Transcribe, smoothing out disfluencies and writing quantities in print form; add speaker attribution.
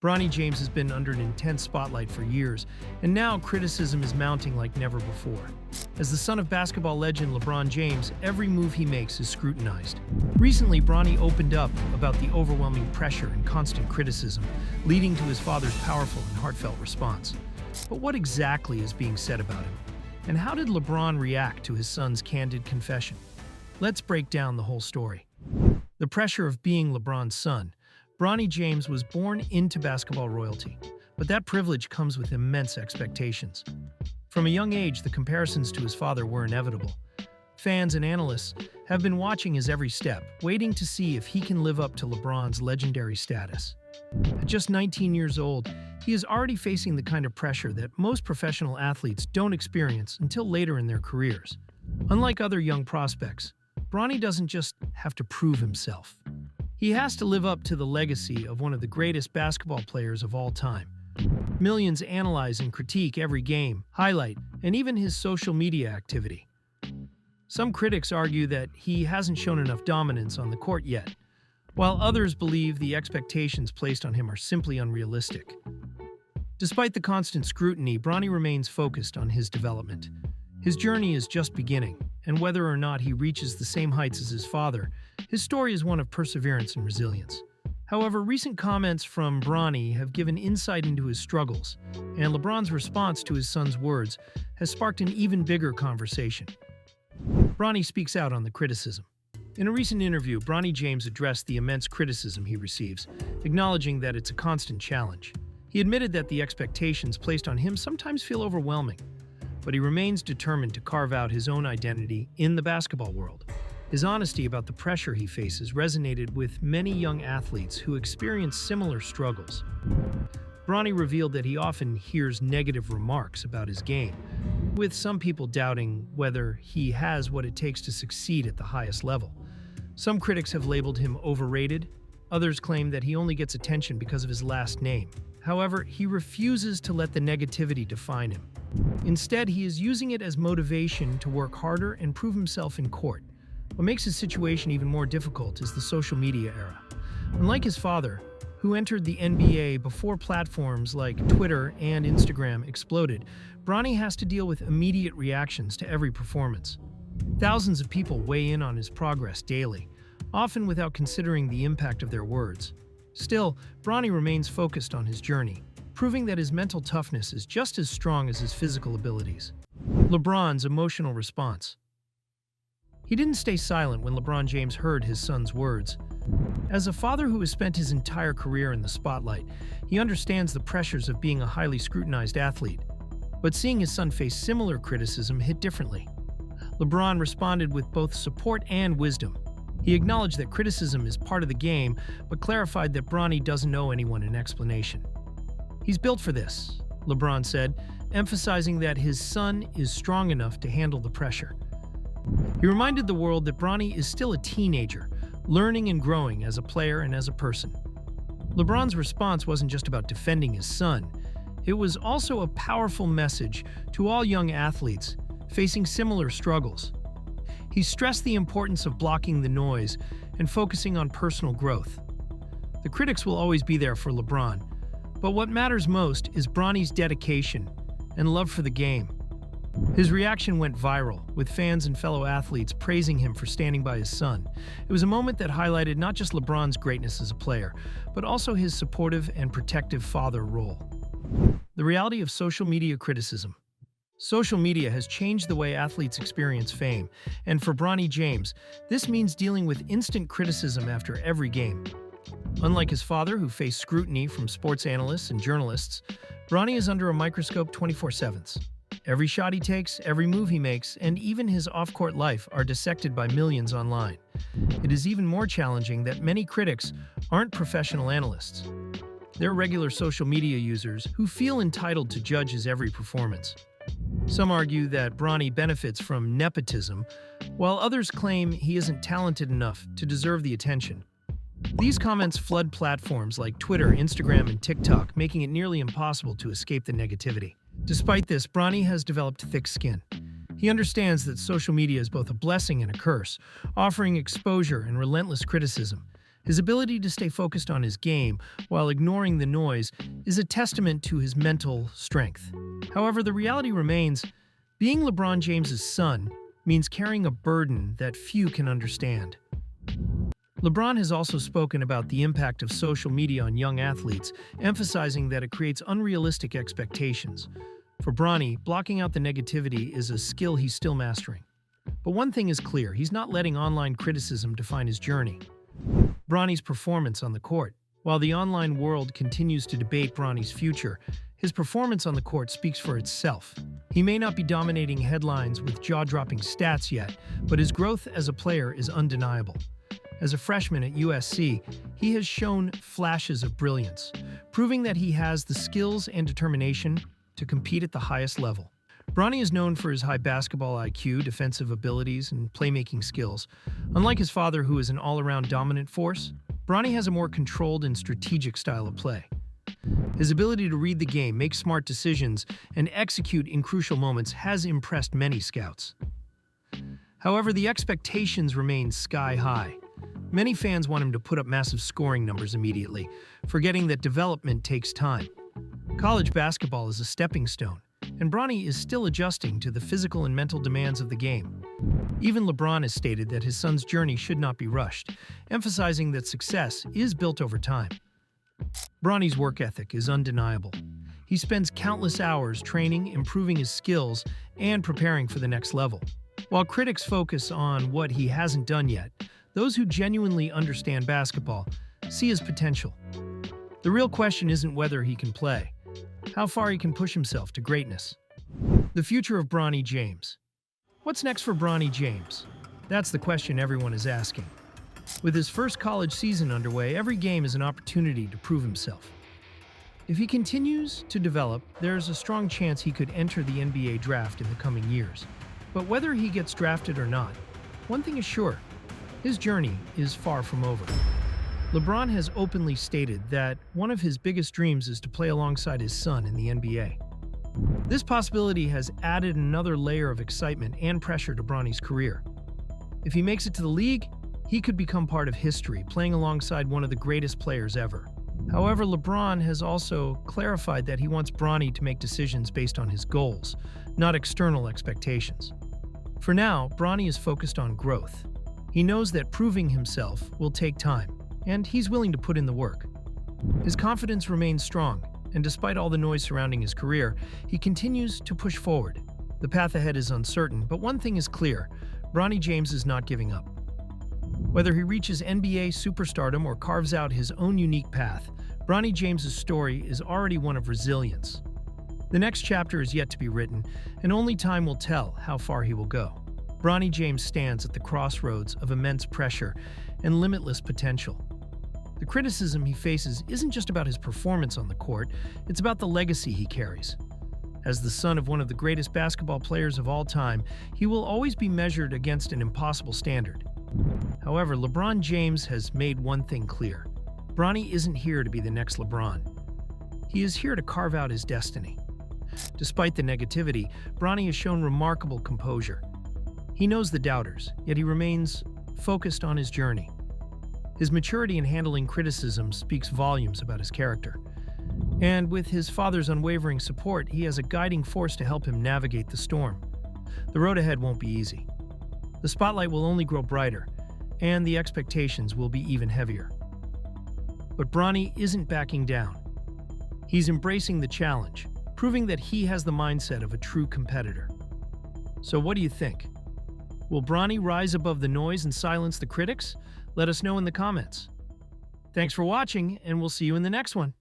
Speaker 1: Bronny James has been under an intense spotlight for years, and now criticism is mounting like never before. As the son of basketball legend LeBron James, every move he makes is scrutinized. Recently, Bronny opened up about the overwhelming pressure and constant criticism, leading to his father's powerful and heartfelt response. But what exactly is being said about him? And how did LeBron react to his son's candid confession? Let's break down the whole story. The pressure of being LeBron's son. Bronny James was born into basketball royalty, but that privilege comes with immense expectations. From a young age, the comparisons to his father were inevitable. Fans and analysts have been watching his every step, waiting to see if he can live up to LeBron's legendary status. At just 19 years old, he is already facing the kind of pressure that most professional athletes don't experience until later in their careers. Unlike other young prospects, Bronny doesn't just have to prove himself. He has to live up to the legacy of one of the greatest basketball players of all time. Millions analyze and critique every game, highlight, and even his social media activity. Some critics argue that he hasn't shown enough dominance on the court yet, while others believe the expectations placed on him are simply unrealistic. Despite the constant scrutiny, Bronny remains focused on his development. His journey is just beginning, and whether or not he reaches the same heights as his father, his story is one of perseverance and resilience. However, recent comments from Bronny have given insight into his struggles, and LeBron's response to his son's words has sparked an even bigger conversation. Bronny speaks out on the criticism. In a recent interview, Bronny James addressed the immense criticism he receives, acknowledging that it's a constant challenge. He admitted that the expectations placed on him sometimes feel overwhelming, but he remains determined to carve out his own identity in the basketball world. His honesty about the pressure he faces resonated with many young athletes who experience similar struggles. Bronny revealed that he often hears negative remarks about his game, with some people doubting whether he has what it takes to succeed at the highest level. Some critics have labeled him overrated, others claim that he only gets attention because of his last name. However, he refuses to let the negativity define him. Instead, he is using it as motivation to work harder and prove himself in court. What makes his situation even more difficult is the social media era. Unlike his father, who entered the NBA before platforms like Twitter and Instagram exploded, Bronny has to deal with immediate reactions to every performance. Thousands of people weigh in on his progress daily, often without considering the impact of their words. Still, Bronny remains focused on his journey, proving that his mental toughness is just as strong as his physical abilities. LeBron's emotional response. He didn't stay silent when LeBron James heard his son's words. As a father who has spent his entire career in the spotlight, he understands the pressures of being a highly scrutinized athlete. But seeing his son face similar criticism hit differently. LeBron responded with both support and wisdom. He acknowledged that criticism is part of the game, but clarified that Bronny doesn't owe anyone an explanation. "He's built for this," LeBron said, emphasizing that his son is strong enough to handle the pressure. He reminded the world that Bronny is still a teenager, learning and growing as a player and as a person. LeBron's response wasn't just about defending his son. It was also a powerful message to all young athletes facing similar struggles. He stressed the importance of blocking the noise and focusing on personal growth. The critics will always be there for LeBron, but what matters most is Bronny's dedication and love for the game. His reaction went viral, with fans and fellow athletes praising him for standing by his son. It was a moment that highlighted not just LeBron's greatness as a player, but also his supportive and protective father role. The reality of social media criticism. Social media has changed the way athletes experience fame, and for Bronny James, this means dealing with instant criticism after every game. Unlike his father, who faced scrutiny from sports analysts and journalists, Bronny is under a microscope 24/7. Every shot he takes, every move he makes, and even his off-court life are dissected by millions online. It is even more challenging that many critics aren't professional analysts. They're regular social media users who feel entitled to judge his every performance. Some argue that Bronny benefits from nepotism, while others claim he isn't talented enough to deserve the attention. These comments flood platforms like Twitter, Instagram, and TikTok, making it nearly impossible to escape the negativity. Despite this, Bronny has developed thick skin. He understands that social media is both a blessing and a curse, offering exposure and relentless criticism. His ability to stay focused on his game while ignoring the noise is a testament to his mental strength. However, the reality remains, being LeBron James's son means carrying a burden that few can understand. LeBron has also spoken about the impact of social media on young athletes, emphasizing that it creates unrealistic expectations. For Bronny, blocking out the negativity is a skill he's still mastering. But one thing is clear, he's not letting online criticism define his journey. Bronny's performance on the court. While the online world continues to debate Bronny's future, his performance on the court speaks for itself. He may not be dominating headlines with jaw-dropping stats yet, but his growth as a player is undeniable. As a freshman at USC, he has shown flashes of brilliance, proving that he has the skills and determination to compete at the highest level. Bronny is known for his high basketball IQ, defensive abilities, and playmaking skills. Unlike his father, who is an all-around dominant force, Bronny has a more controlled and strategic style of play. His ability to read the game, make smart decisions, and execute in crucial moments has impressed many scouts. However, the expectations remain sky-high. Many fans want him to put up massive scoring numbers immediately, forgetting that development takes time. College basketball is a stepping stone, and Bronny is still adjusting to the physical and mental demands of the game. Even LeBron has stated that his son's journey should not be rushed, emphasizing that success is built over time. Bronny's work ethic is undeniable. He spends countless hours training, improving his skills, and preparing for the next level. While critics focus on what he hasn't done yet, those who genuinely understand basketball see his potential. The real question isn't whether he can play, how far he can push himself to greatness. The future of Bronny James. What's next for Bronny James? That's the question everyone is asking. With his first college season underway, every game is an opportunity to prove himself. If he continues to develop, there's a strong chance he could enter the NBA draft in the coming years. But whether he gets drafted or not, one thing is sure, his journey is far from over. LeBron has openly stated that one of his biggest dreams is to play alongside his son in the NBA. This possibility has added another layer of excitement and pressure to Bronny's career. If he makes it to the league, he could become part of history, playing alongside one of the greatest players ever. However, LeBron has also clarified that he wants Bronny to make decisions based on his goals, not external expectations. For now, Bronny is focused on growth. He knows that proving himself will take time, and he's willing to put in the work. His confidence remains strong, and despite all the noise surrounding his career, he continues to push forward. The path ahead is uncertain, but one thing is clear, Bronny James is not giving up. Whether he reaches NBA superstardom or carves out his own unique path, Bronny James's story is already one of resilience. The next chapter is yet to be written, and only time will tell how far he will go. Bronny James stands at the crossroads of immense pressure and limitless potential. The criticism he faces isn't just about his performance on the court, it's about the legacy he carries. As the son of one of the greatest basketball players of all time, he will always be measured against an impossible standard. However, LeBron James has made one thing clear. Bronny isn't here to be the next LeBron. He is here to carve out his destiny. Despite the negativity, Bronny has shown remarkable composure. He knows the doubters, yet he remains focused on his journey. His maturity in handling criticism speaks volumes about his character. And with his father's unwavering support, he has a guiding force to help him navigate the storm. The road ahead won't be easy. The spotlight will only grow brighter, and the expectations will be even heavier. But Bronny isn't backing down. He's embracing the challenge, proving that he has the mindset of a true competitor. So what do you think? Will Bronny rise above the noise and silence the critics? Let us know in the comments. Thanks for watching, and we'll see you in the next one.